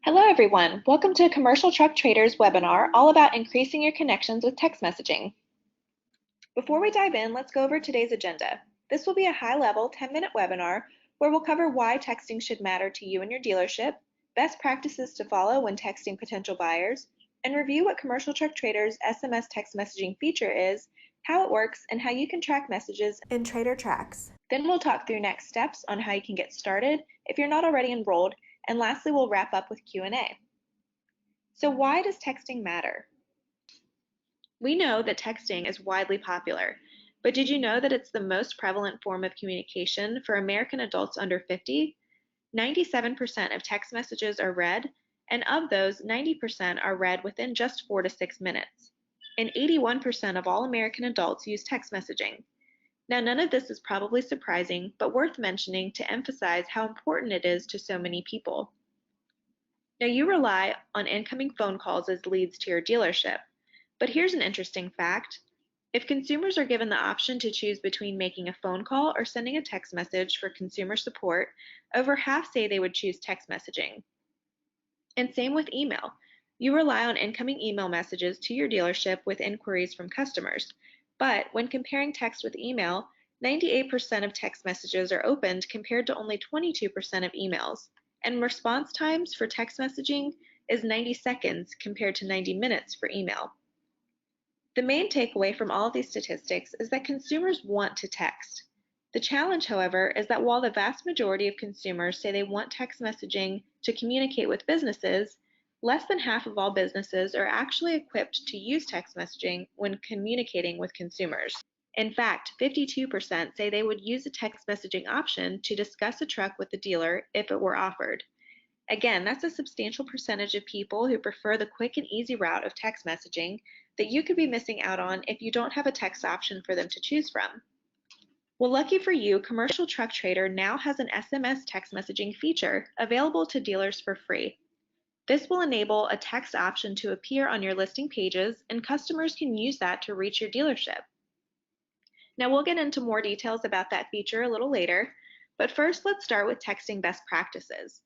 Hello everyone, welcome to Commercial Truck Traders webinar all about increasing your connections with text messaging. Before we dive in, let's go over today's agenda. This will be a high-level 10-minute webinar where we'll cover why texting should matter to you and your dealership, best practices to follow when texting potential buyers, and review what Commercial Truck Traders SMS text messaging feature is, how it works, and how you can track messages in Trader Tracks. Then we'll talk through next steps on how you can get started if you're not already enrolled, and lastly we'll wrap up with Q&A. So why does texting matter? We know that texting is widely popular, but did you know that it's the most prevalent form of communication for American adults under 50? 97% of text messages are read, and of those, 90% are read within just 4 to 6 minutes. And 81% of all American adults use text messaging. Now, none of this is probably surprising, but worth mentioning to emphasize how important it is to so many people. Now, you rely on incoming phone calls as leads to your dealership. But here's an interesting fact. If consumers are given the option to choose between making a phone call or sending a text message for consumer support, over half say they would choose text messaging. And same with email. You rely on incoming email messages to your dealership with inquiries from customers. But when comparing text with email, 98% of text messages are opened compared to only 22% of emails. And response times for text messaging is 90 seconds compared to 90 minutes for email. The main takeaway from all of these statistics is that consumers want to text. The challenge, however, is that while the vast majority of consumers say they want text messaging to communicate with businesses, less than half of all businesses are actually equipped to use text messaging when communicating with consumers. In fact, 52% say they would use a text messaging option to discuss a truck with the dealer if it were offered. Again, that's a substantial percentage of people who prefer the quick and easy route of text messaging that you could be missing out on if you don't have a text option for them to choose from. Well, lucky for you, Commercial Truck Trader now has an SMS text messaging feature available to dealers for free. This will enable a text option to appear on your listing pages, and customers can use that to reach your dealership. Now, we'll get into more details about that feature a little later, but first let's start with texting best practices.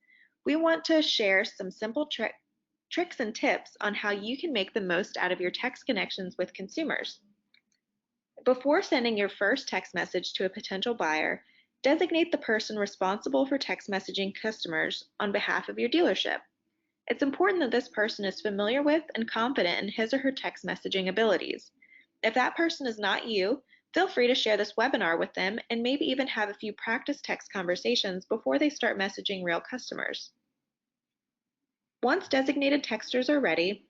We want to share some simple tricks and tips on how you can make the most out of your text connections with consumers. Before sending your first text message to a potential buyer, designate the person responsible for text messaging customers on behalf of your dealership. It's important that this person is familiar with and confident in his or her text messaging abilities. If that person is not you, feel free to share this webinar with them and maybe even have a few practice text conversations before they start messaging real customers. Once designated texters are ready,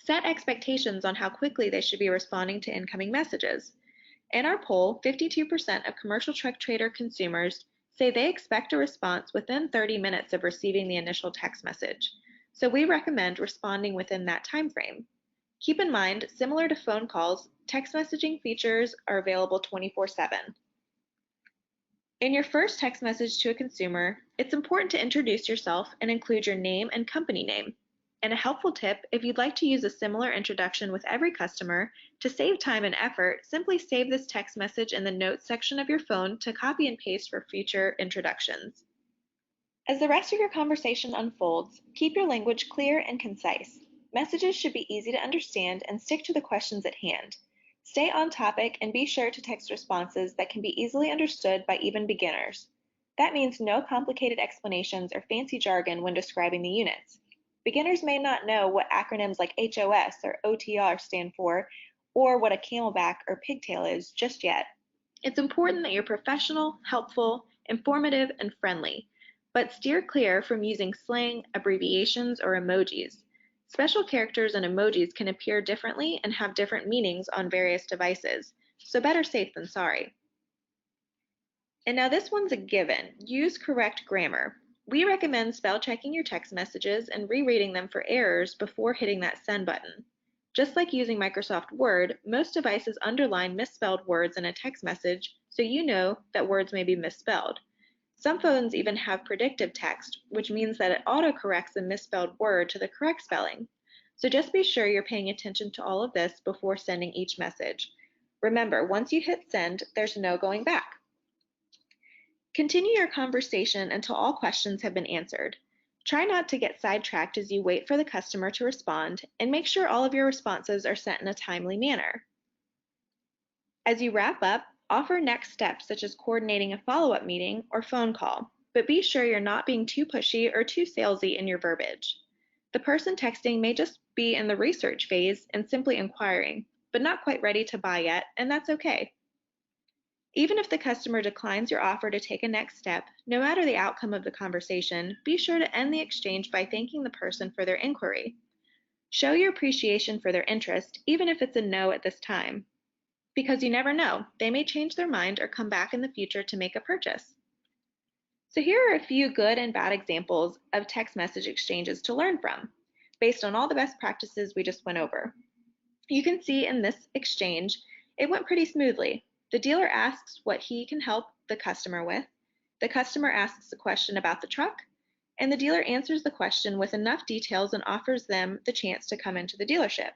set expectations on how quickly they should be responding to incoming messages. In our poll, 52% of Commercial Truck Trader consumers say they expect a response within 30 minutes of receiving the initial text message, so we recommend responding within that time frame. Keep in mind, similar to phone calls, text messaging features are available 24/7. In your first text message to a consumer, it's important to introduce yourself and include your name and company name. And a helpful tip, if you'd like to use a similar introduction with every customer, to save time and effort, simply save this text message in the notes section of your phone to copy and paste for future introductions. As the rest of your conversation unfolds, keep your language clear and concise. Messages should be easy to understand and stick to the questions at hand. Stay on topic and be sure to text responses that can be easily understood by even beginners. That means no complicated explanations or fancy jargon when describing the units. Beginners may not know what acronyms like HOS or OTR stand for, or what a camelback or pigtail is just yet. It's important that you're professional, helpful, informative, and friendly, but steer clear from using slang, abbreviations, or emojis. Special characters and emojis can appear differently and have different meanings on various devices, so better safe than sorry. And now this one's a given. Use correct grammar. We recommend spell checking your text messages and rereading them for errors before hitting that send button. Just like using Microsoft Word, most devices underline misspelled words in a text message, so you know that words may be misspelled. Some phones even have predictive text, which means that it autocorrects a misspelled word to the correct spelling. So just be sure you're paying attention to all of this before sending each message. Remember, once you hit send, there's no going back. Continue your conversation until all questions have been answered. Try not to get sidetracked as you wait for the customer to respond, and make sure all of your responses are sent in a timely manner. As you wrap up, offer next steps such as coordinating a follow-up meeting or phone call, but be sure you're not being too pushy or too salesy in your verbiage. The person texting may just be in the research phase and simply inquiring, but not quite ready to buy yet, and that's okay. Even if the customer declines your offer to take a next step, no matter the outcome of the conversation, be sure to end the exchange by thanking the person for their inquiry. Show your appreciation for their interest, even if it's a no at this time, because you never know, they may change their mind or come back in the future to make a purchase. So here are a few good and bad examples of text message exchanges to learn from, based on all the best practices we just went over. You can see in this exchange, it went pretty smoothly. The dealer asks what he can help the customer with, the customer asks a question about the truck, and the dealer answers the question with enough details and offers them the chance to come into the dealership.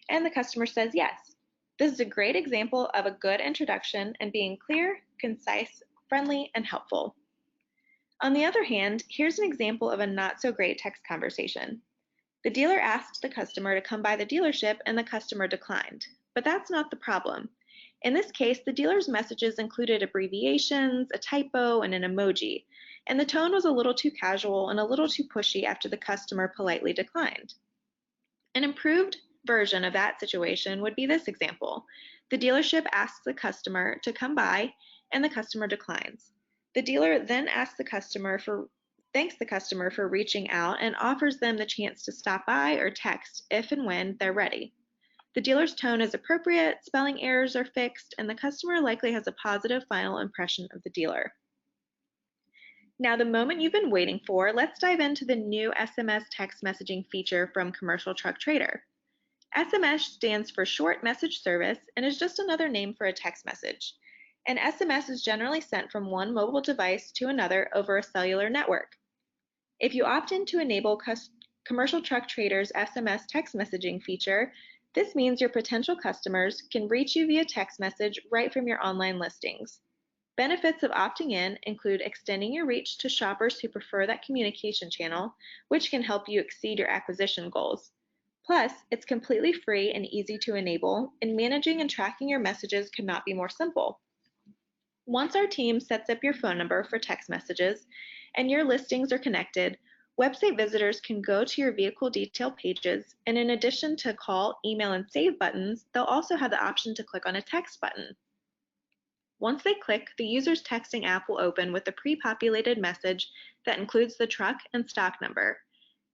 And the customer says yes. This is a great example of a good introduction and being clear, concise, friendly, and helpful. On the other hand, here's an example of a not so great text conversation. The dealer asked the customer to come by the dealership and the customer declined. But that's not the problem. In this case, the dealer's messages included abbreviations, a typo, and an emoji, and the tone was a little too casual and a little too pushy after the customer politely declined. An improved version of that situation would be this example. The dealership asks the customer to come by and the customer declines. The dealer then thanks the customer for reaching out and offers them the chance to stop by or text if and when they're ready. The dealer's tone is appropriate, spelling errors are fixed, and the customer likely has a positive final impression of the dealer. Now, the moment you've been waiting for, let's dive into the new SMS text messaging feature from Commercial Truck Trader. SMS stands for Short Message Service and is just another name for a text message. An SMS is generally sent from one mobile device to another over a cellular network. If you opt in to enable Commercial Truck Trader's SMS text messaging feature, this means your potential customers can reach you via text message right from your online listings. Benefits of opting in include extending your reach to shoppers who prefer that communication channel, which can help you exceed your acquisition goals. Plus, it's completely free and easy to enable, and managing and tracking your messages could not be more simple. Once our team sets up your phone number for text messages and your listings are connected, website visitors can go to your vehicle detail pages, and in addition to call, email, and save buttons, they'll also have the option to click on a text button. Once they click, the user's texting app will open with a pre-populated message that includes the truck and stock number.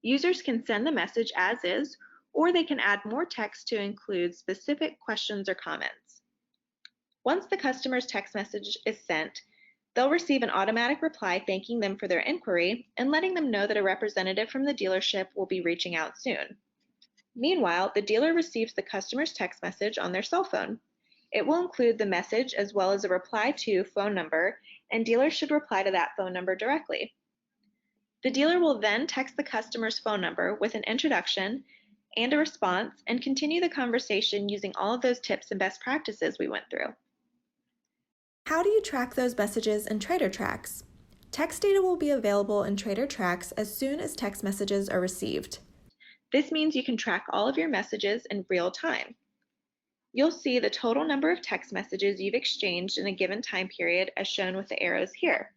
Users can send the message as is, or they can add more text to include specific questions or comments. Once the customer's text message is sent, they'll receive an automatic reply thanking them for their inquiry and letting them know that a representative from the dealership will be reaching out soon. Meanwhile, the dealer receives the customer's text message on their cell phone. It will include the message as well as a reply to phone number, and dealers should reply to that phone number directly. The dealer will then text the customer's phone number with an introduction and a response and continue the conversation using all of those tips and best practices we went through. How do you track those messages in Trader Tracks? Text data will be available in Trader Tracks as soon as text messages are received. This means you can track all of your messages in real time. You'll see the total number of text messages you've exchanged in a given time period as shown with the arrows here.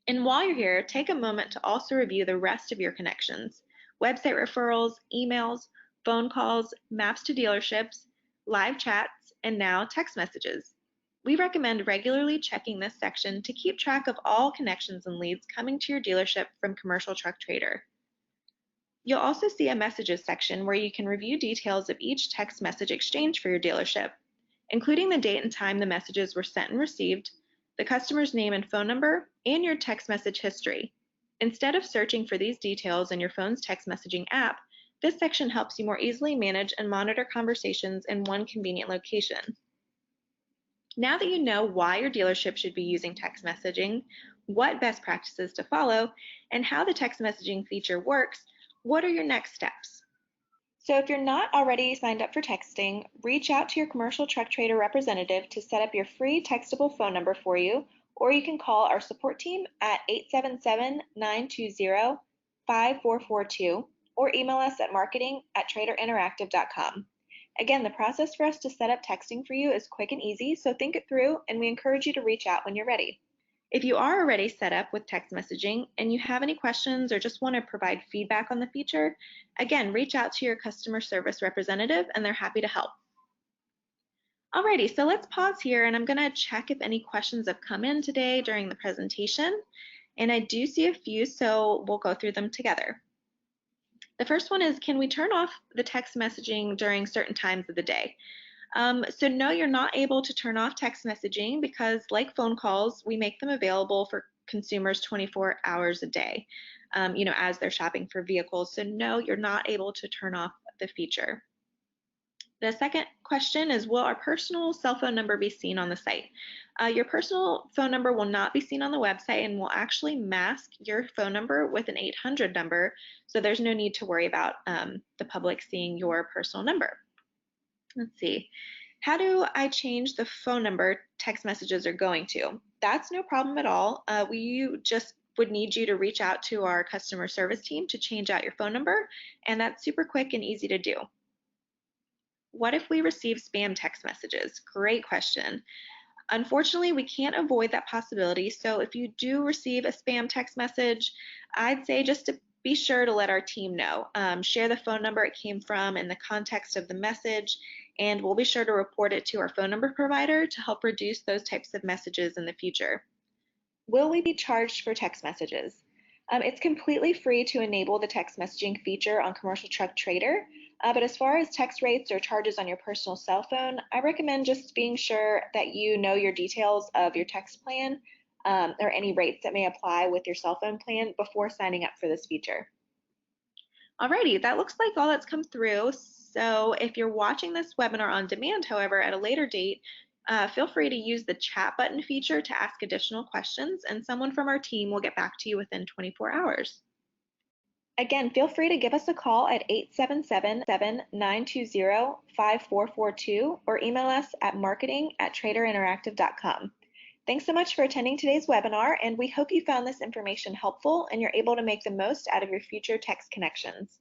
And while you're here, take a moment to also review the rest of your connections: website referrals, emails, phone calls, maps to dealerships, live chats, and now text messages. We recommend regularly checking this section to keep track of all connections and leads coming to your dealership from Commercial Truck Trader. You'll also see a messages section where you can review details of each text message exchange for your dealership, including the date and time the messages were sent and received, the customer's name and phone number, and your text message history. Instead of searching for these details in your phone's text messaging app, this section helps you more easily manage and monitor conversations in one convenient location. Now that you know why your dealership should be using text messaging, what best practices to follow, and how the text messaging feature works, what are your next steps? So if you're not already signed up for texting, reach out to your Commercial Truck Trader representative to set up your free textable phone number for you, or you can call our support team at 877-920-9999. 5442 or email us at marketing@traderinteractive.com. Again, the process for us to set up texting for you is quick and easy, so think it through, and we encourage you to reach out when you're ready. If you are already set up with text messaging and you have any questions or just want to provide feedback on the feature, again, reach out to your customer service representative and they're happy to help. Alrighty, so let's pause here and I'm going to check if any questions have come in today during the presentation. And I do see a few, so we'll go through them together. The first one is, can we turn off the text messaging during certain times of the day? So no, you're not able to turn off text messaging because, like phone calls, we make them available for consumers 24 hours a day, as they're shopping for vehicles. So no, you're not able to turn off the feature. The second question is, will our personal cell phone number be seen on the site? Your personal phone number will not be seen on the website and will actually mask your phone number with an 800 number, so there's no need to worry about the public seeing your personal number. Let's see. How do I change the phone number text messages are going to? That's no problem at all. We just would need you to reach out to our customer service team to change out your phone number, and that's super quick and easy to do. What if we receive spam text messages? Great question. Unfortunately, we can't avoid that possibility, so if you do receive a spam text message, I'd say just to be sure to let our team know. Share the phone number it came from and the context of the message, and we'll be sure to report it to our phone number provider to help reduce those types of messages in the future. Will we be charged for text messages? It's completely free to enable the text messaging feature on Commercial Truck Trader, but as far as text rates or charges on your personal cell phone, I recommend just being sure that you know your details of your text plan or any rates that may apply with your cell phone plan before signing up for this feature. Alrighty, that looks like all that's come through. So if you're watching this webinar on demand, however, at a later date, feel free to use the chat button feature to ask additional questions, and someone from our team will get back to you within 24 hours. Again, feel free to give us a call at 877-920-5442 or email us at marketing@traderinteractive.com. Thanks so much for attending today's webinar, and we hope you found this information helpful and you're able to make the most out of your future text connections.